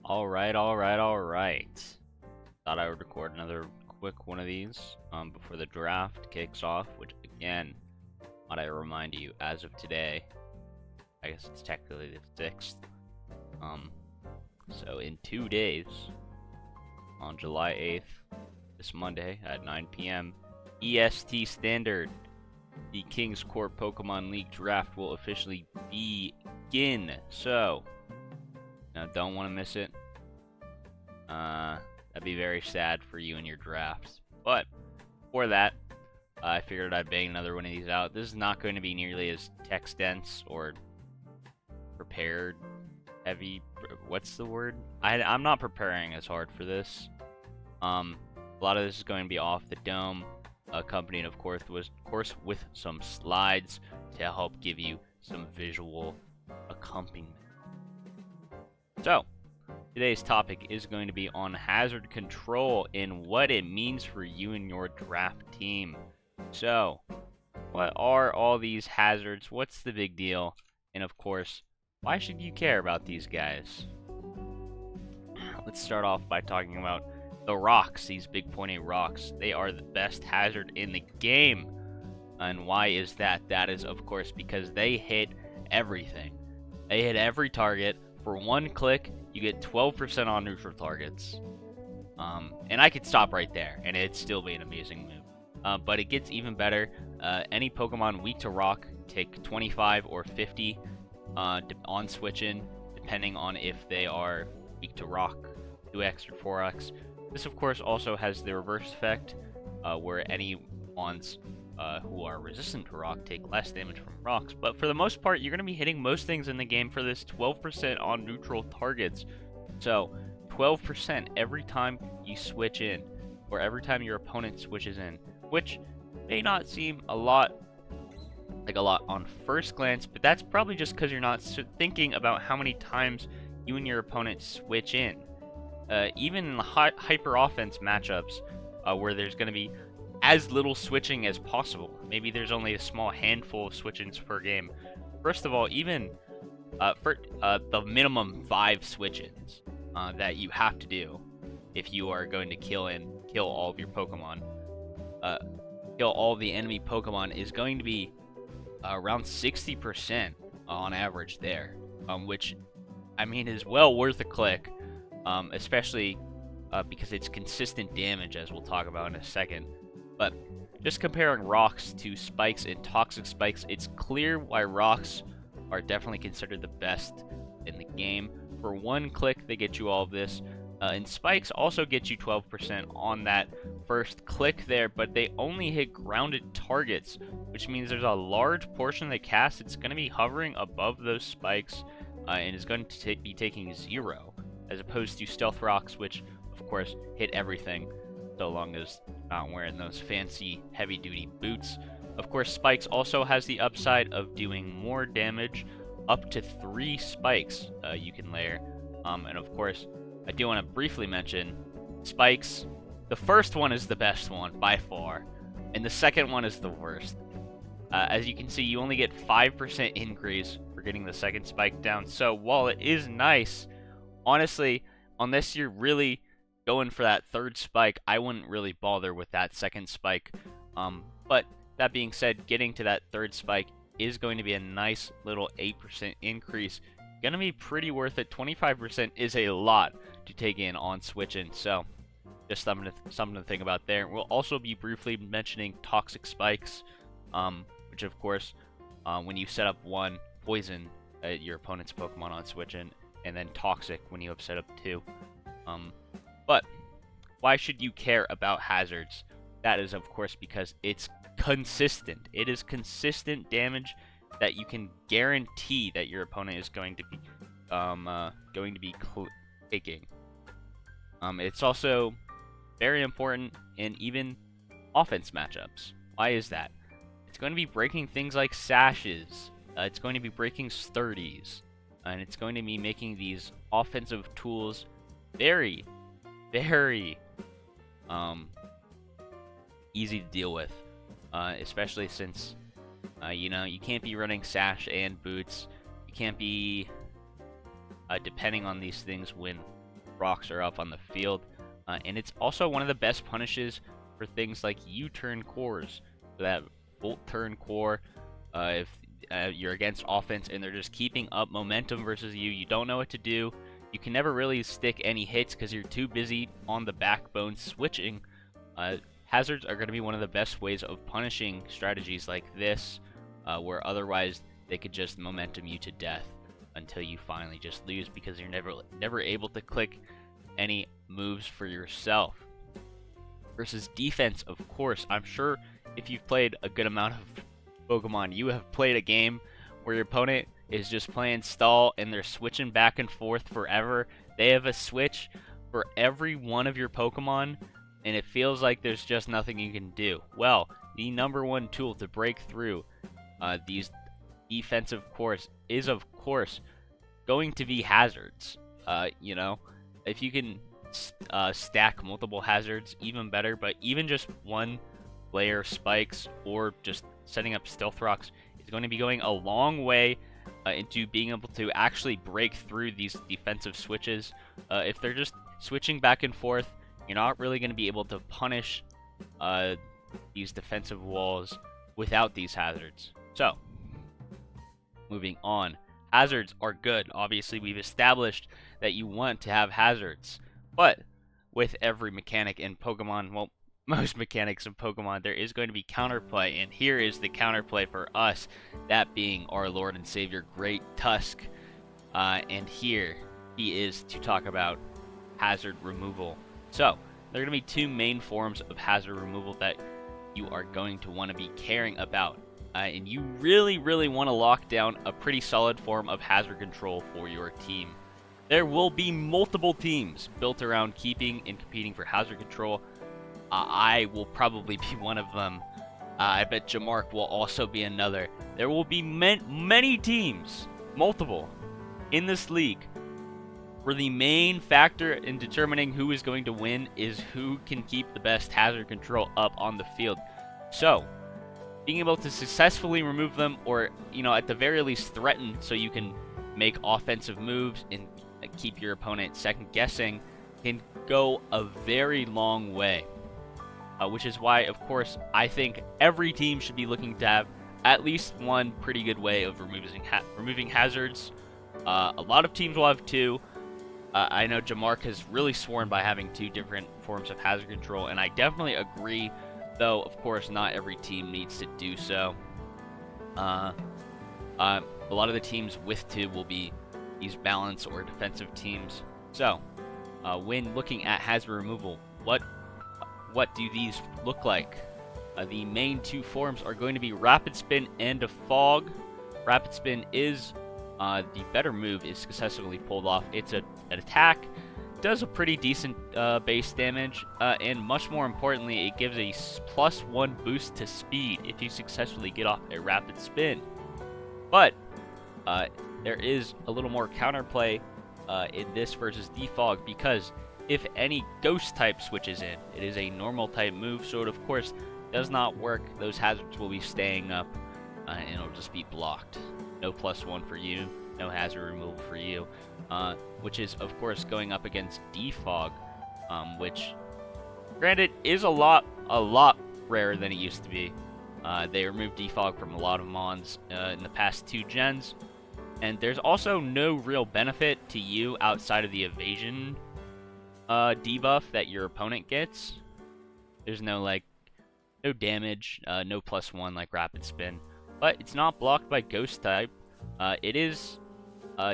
All right. Thought I would record another quick one of these before the draft kicks off, which again, might I remind you, as of today, I guess it's technically the 6th. So in 2 days, on July 8th, this Monday at 9 p.m. EST Standard, the King's Court Pokemon League draft will officially begin. So, now don't want to miss it. That'd be very sad for you and your drafts. But for that, I figured I'd bang another one of these out. This is not going to be nearly as text dense or prepared heavy. What's the word? I'm not preparing as hard for this. A lot of this is going to be off the dome, accompanied, of course, with some slides to help give you some visual accompaniment. So, today's topic is going to be on hazard control and what it means for you and your draft team. So, what are all these hazards? What's the big deal? And of course, why should you care about these guys? Let's start off by talking about the rocks, these big pointy rocks. They are the best hazard in the game. And why is that? That is, of course, because they hit everything. They hit every target. For one click, you get 12% on neutral targets. And I could stop right there, and it'd still be an amazing move. But it gets even better. Any Pokemon weak to rock take 25 or 50 on switch-in, depending on if they are weak to rock, 2x or 4x. This, of course, also has the reverse effect, where any Mons who are resistant to rock take less damage from rocks. But for the most part, you're going to be hitting most things in the game for this 12% on neutral targets. So 12% every time you switch in, or every time your opponent switches in, which may not seem a lot on first glance, but that's probably just because you're not thinking about how many times you and your opponent switch in. Even in the hyper offense matchups, where there's going to be as little switching as possible. Maybe there's only a small handful of switch-ins per game. First of all, even for the minimum 5 switch-ins that you have to do if you are going to kill all of your Pokemon, kill all the enemy Pokemon, is going to be around 60% on average there, which I mean is well worth a click, especially because it's consistent damage, as we'll talk about in a second. But just comparing rocks to spikes and toxic spikes, it's clear why rocks are definitely considered the best in the game. For one click, they get you all of this. And spikes also get you 12% on that first click there, but they only hit grounded targets, which means there's a large portion of the cast it's going to be hovering above those spikes and is going to be taking 0, as opposed to stealth rocks, which, of course, hit everything, so long as not wearing those fancy heavy-duty boots. Of course, spikes also has the upside of doing more damage, up to 3 spikes you can layer. And of course, I do want to briefly mention spikes. The first one is the best one by far, and the second one is the worst. As you can see, you only get 5% increase for getting the second spike down. So while it is nice, honestly, unless you're really going for that third spike, I wouldn't really bother with that second spike. But that being said, getting to that third spike is going to be a nice little 8% increase. Gonna be pretty worth it. 25% is a lot to take in on switch-in, so just something to think about there. We'll also be briefly mentioning toxic spikes, which of course, when you set up one, poison your opponent's Pokemon on switch-in, and then toxic when you have set up 2. But why should you care about hazards? That is, of course, because it's consistent. It is consistent damage that you can guarantee that your opponent is going to be taking. It's also very important in even offense matchups. Why is that? It's going to be breaking things like sashes. It's going to be breaking sturdies, and it's going to be making these offensive tools very easy to deal with, especially since you can't be running sash and boots. You can't be depending on these things when rocks are up on the field. And it's also one of the best punishes for things like U-turn cores. So that Volt turn core, if you're against offense and they're just keeping up momentum versus you, you don't know what to do. You can never really stick any hits because you're too busy on the backbone switching. Hazards are going to be one of the best ways of punishing strategies like this, where otherwise they could just momentum you to death until you finally just lose because you're never able to click any moves for yourself. Versus defense, of course, I'm sure if you've played a good amount of Pokemon, you have played a game where your opponent is just playing stall and they're switching back and forth forever. They have a switch for every one of your Pokemon, and it feels like there's just nothing you can do. Well, the number one tool to break through these defensive cores is, of course, going to be hazards. You know, if you can stack multiple hazards, even better, but even just one layer spikes or just setting up stealth rocks is going to be going a long way into being able to actually break through these defensive switches. If they're just switching back and forth, you're not really going to be able to punish these defensive walls without these hazards. So, moving on. Hazards are good. Obviously, we've established that you want to have hazards. But with every mechanic in Pokemon, well, most mechanics in Pokemon, there is going to be counterplay. And here is the counterplay for us, that being our Lord and Savior, Great Tusk. And here he is to talk about hazard removal. So, there are going to be two main forms of hazard removal that you are going to want to be caring about. And you really, really want to lock down a pretty solid form of hazard control for your team. There will be multiple teams built around keeping and competing for hazard control. I will probably be one of them. I bet Jamark will also be another. There will be many teams, multiple, in this league, where the main factor in determining who is going to win is who can keep the best hazard control up on the field. So, being able to successfully remove them, or, you know, at the very least threaten so you can make offensive moves and keep your opponent second guessing, can go a very long way. Which is why, of course, I think every team should be looking to have at least one pretty good way of removing hazards. A lot of teams will have two. I know Jamark has really sworn by having two different forms of hazard control, and I definitely agree, though, of course, not every team needs to do so. A lot of the teams with two will be these balance or defensive teams. So, when looking at hazard removal, what do these look like? The main two forms are going to be Rapid Spin and a Fog. Rapid Spin is the better move if successfully pulled off. It's an attack, does a pretty decent base damage, and much more importantly, it gives a +1 boost to speed if you successfully get off a Rapid Spin. But there is a little more counterplay in this versus Defog, because if any Ghost type switches in, it is a normal type move, so it of course does not work. Those hazards will be staying up, and it'll just be blocked. No +1 for you, no hazard removal for you, which is of course going up against Defog, which, granted, is a lot rarer than it used to be. They removed Defog from a lot of Mons in the past 2 gens, and there's also no real benefit to you outside of the evasion debuff that your opponent gets. There's no damage, no +1 like Rapid Spin, but it's not blocked by Ghost type. It is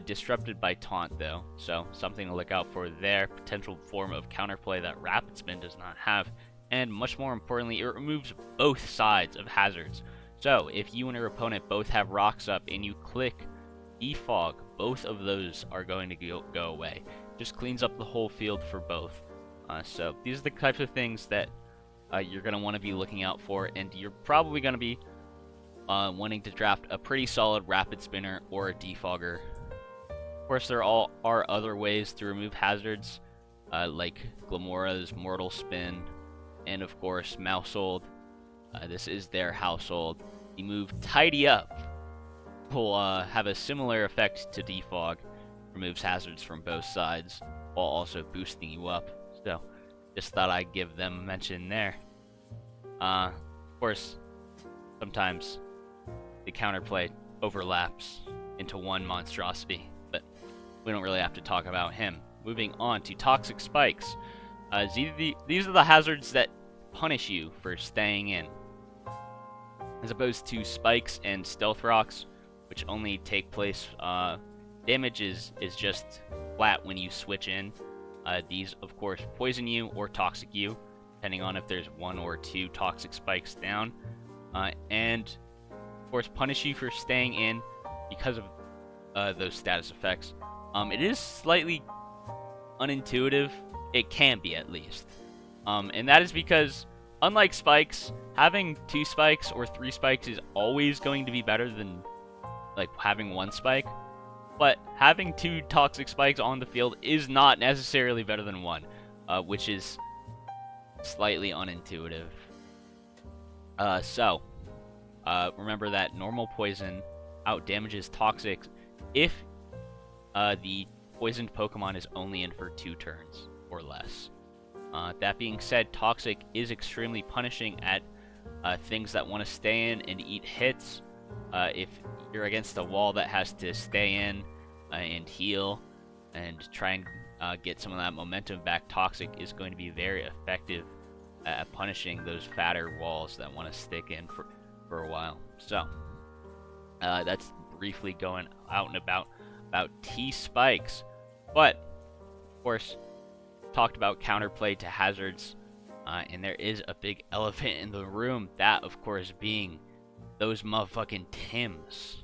disrupted by Taunt though, so something to look out for there. Potential form of counterplay that Rapid Spin does not have, and much more importantly, it removes both sides of hazards. So if you and your opponent both have rocks up and you click Defog, both of those are going to go away. Just cleans up the whole field for both. So these are the types of things that you're going to want to be looking out for, and you're probably going to be wanting to draft a pretty solid Rapid Spinner or a Defogger. Of course, there are other ways to remove hazards, like Glamora's Mortal Spin, and of course Maushold. This is their household. The move Tidy Up will have a similar effect to Defog, removes hazards from both sides while also boosting you up. So, just thought I'd give them a mention there. Of course, sometimes the counterplay overlaps into one monstrosity, but we don't really have to talk about him. Moving on to Toxic Spikes. These are the hazards that punish you for staying in, as opposed to Spikes and Stealth Rocks, which only take place, damage is just flat when you switch in. These, of course, poison you or toxic you, depending on if there's 1 or 2 toxic spikes down. And, of course, punish you for staying in because of those status effects. It is slightly unintuitive. It can be, at least. And that is because, unlike spikes, having 2 spikes or 3 spikes is always going to be better than, like, having 1 spike. But having 2 toxic spikes on the field is not necessarily better than 1, which is slightly unintuitive. Remember that normal poison outdamages toxic if the poisoned Pokemon is only in for 2 turns or less. That being said, toxic is extremely punishing at things that want to stay in and eat hits. If you're against a wall that has to stay in and heal and try and get some of that momentum back, toxic is going to be very effective at punishing those fatter walls that want to stick in for a while. So that's briefly going out and about T-Spikes. But, of course, talked about counterplay to hazards, and there is a big elephant in the room, that, of course, being those motherfucking Tims.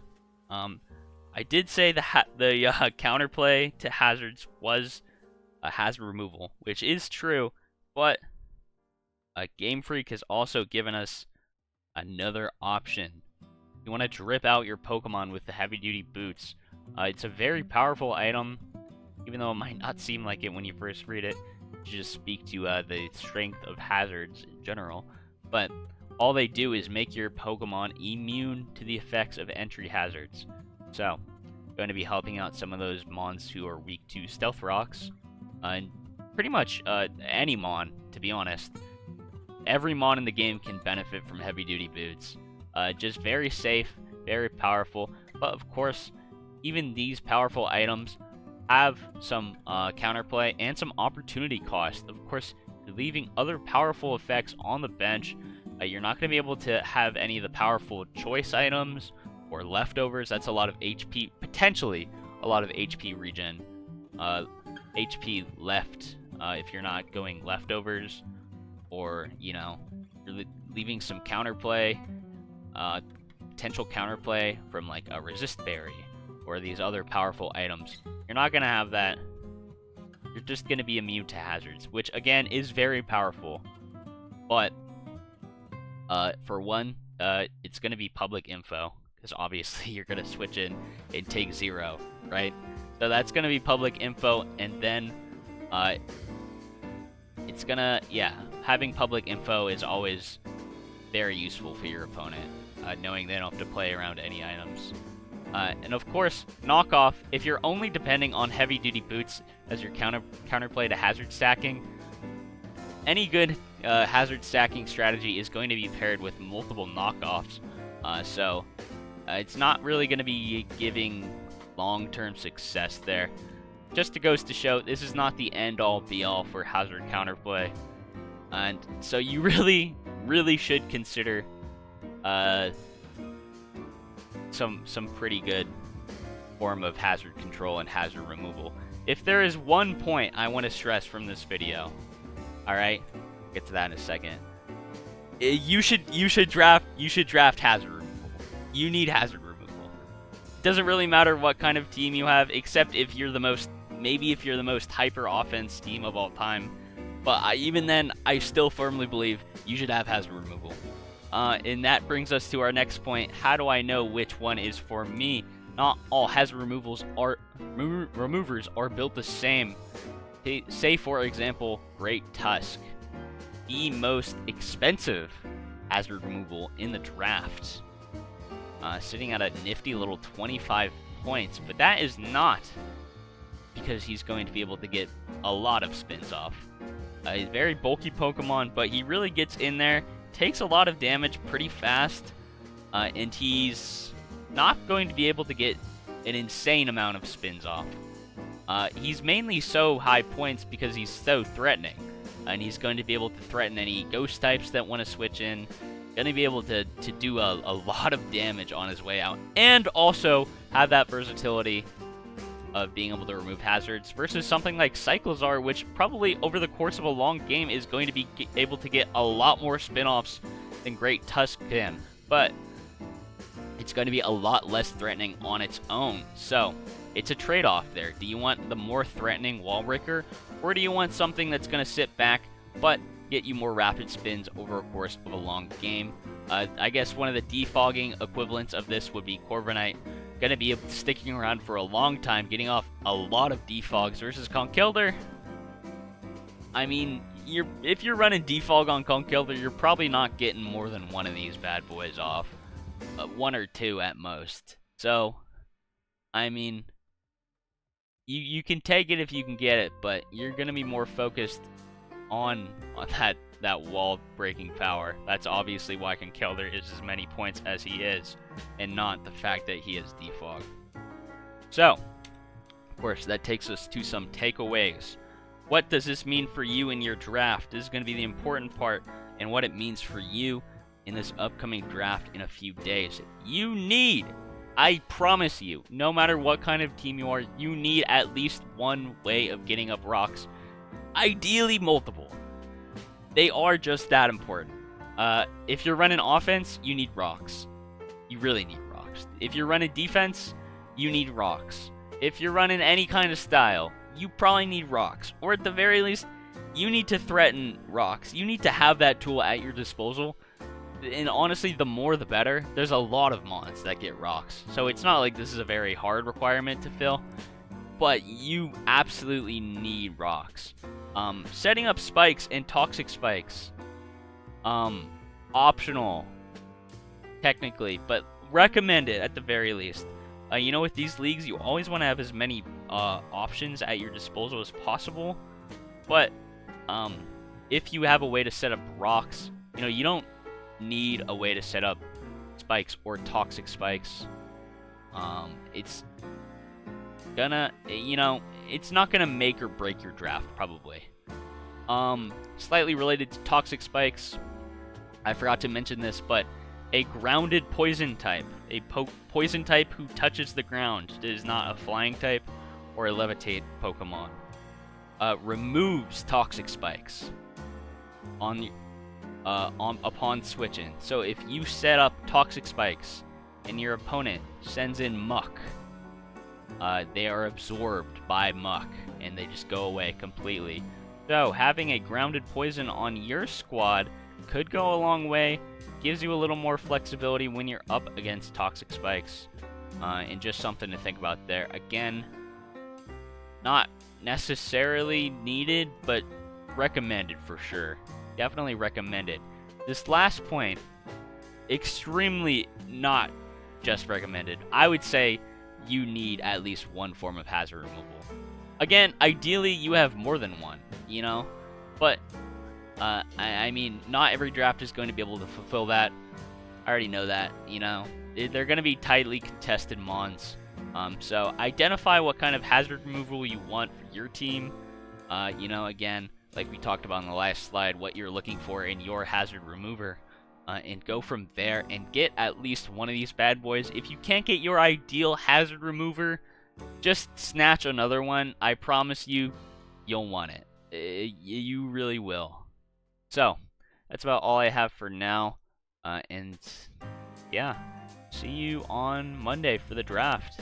I did say the counterplay to hazards was a hazard removal, which is true, but Game Freak has also given us another option. You want to drip out your Pokemon with the heavy-duty boots. It's a very powerful item, even though it might not seem like it when you first read it. To just speak to the strength of hazards in general, but all they do is make your Pokemon immune to the effects of entry hazards. So, going to be helping out some of those Mons who are weak to Stealth Rocks, and pretty much any Mon, to be honest. Every Mon in the game can benefit from heavy-duty boots. Just very safe, very powerful, but of course, even these powerful items have some counterplay and some opportunity cost. Of course, leaving other powerful effects on the bench. You're not going to be able to have any of the powerful choice items or leftovers. That's a lot of HP, potentially a lot of HP regen. HP left if you're not going leftovers, or, you know, you're leaving some counterplay, potential counterplay from like a resist berry or these other powerful items. You're not going to have that. You're just going to be immune to hazards, which again is very powerful. But for one, it's going to be public info, because obviously you're going to switch in and take 0, right? So that's going to be public info, and then it's going to, yeah, having public info is always very useful for your opponent, knowing they don't have to play around any items. And of course, knockoff, if you're only depending on heavy-duty boots as your counterplay to hazard stacking, any good hazard stacking strategy is going to be paired with multiple knockoffs. So it's not really going to be giving long-term success there. Just goes to show, this is not the end-all be-all for hazard counterplay. And so you really, really should consider some pretty good form of hazard control and hazard removal. If there is one point I want to stress from this video, alright, get to that in a second. You should draft hazard removal. You need hazard removal. Doesn't really matter what kind of team you have, except if you're the most, maybe if you're the most hyper offense team of all time. But even then, I still firmly believe you should have hazard removal. And that brings us to our next point. How do I know which one is for me? Not all hazard removers are built the same. Say, for example, Great Tusk, the most expensive hazard removal in the draft, sitting at a nifty little 25 points. But that is not because he's going to be able to get a lot of spins off. He's a very bulky Pokemon, but he really gets in there, takes a lot of damage pretty fast, and he's not going to be able to get an insane amount of spins off. He's mainly so high points because he's so threatening, and he's going to be able to threaten any ghost types that want to switch in, going to be able to do a lot of damage on his way out, and also have that versatility of being able to remove hazards versus something like Cyclizar, which probably over the course of a long game is going to be able to get a lot more spin-offs than Great Tusk can, but it's going to be a lot less threatening on its own. So it's a trade-off there. Do you want the more threatening Wall Breaker, or do you want something that's going to sit back but get you more rapid spins over a course of a long game? I guess one of the defogging equivalents of this would be Corviknight. Going to be sticking around for a long time, getting off a lot of defogs versus Conkeldurr. I mean, if you're running defog on Conkeldurr, you're probably not getting more than one of these bad boys off. One or two at most. So, I mean, you can take it if you can get it, but you're going to be more focused on that wall breaking power. That's obviously why Conkeldurr is as many points as he is, and not the fact that he is defog. So, of course, that takes us to some takeaways. What does this mean for you in your draft? This is going to be the important part, and what it means for you in this upcoming draft in a few days. You need, I promise you, no matter what kind of team you are, you need at least one way of getting up rocks. Ideally multiple. They are just that important. If you're running offense, you need rocks. You really need rocks. If you're running defense, you need rocks. If you're running any kind of style, you probably need rocks. Or at the very least, you need to threaten rocks. You need to have that tool at your disposal. And honestly, the more the better. There's a lot of mons that get rocks. So it's not like this is a very hard requirement to fill. But you absolutely need rocks. Setting up spikes and toxic spikes. Optional. Technically, but recommended at the very least. You know, with these leagues, you always want to have as many options at your disposal as possible. But if you have a way to set up rocks, you know, you don't need a way to set up spikes or toxic spikes. It's gonna, you know, it's not gonna make or break your draft, probably. Slightly related to toxic spikes, I forgot to mention this, but a grounded poison type, a poison type who touches the ground, is not a flying type or a levitate Pokemon, removes toxic spikes upon switching. So if you set up toxic spikes and your opponent sends in muck, they are absorbed by muck and they just go away completely. So having a grounded poison on your squad could go a long way. Gives you a little more flexibility when you're up against toxic spikes, and just something to think about there. Again, not necessarily needed, but recommended for sure. Definitely recommended. This last point, extremely not just recommended. I would say you need at least one form of hazard removal. Again, ideally you have more than one, you know, but I mean, not every draft is going to be able to fulfill that. I already know that, you know. They're going to be tightly contested mons. So identify what kind of hazard removal you want for your team. You know, again, like we talked about on the last slide, what you're looking for in your hazard remover. And go from there and get at least one of these bad boys. If you can't get your ideal hazard remover, just snatch another one. I promise you, you'll want it. You really will. So, that's about all I have for now, and yeah, see you on Monday for the draft.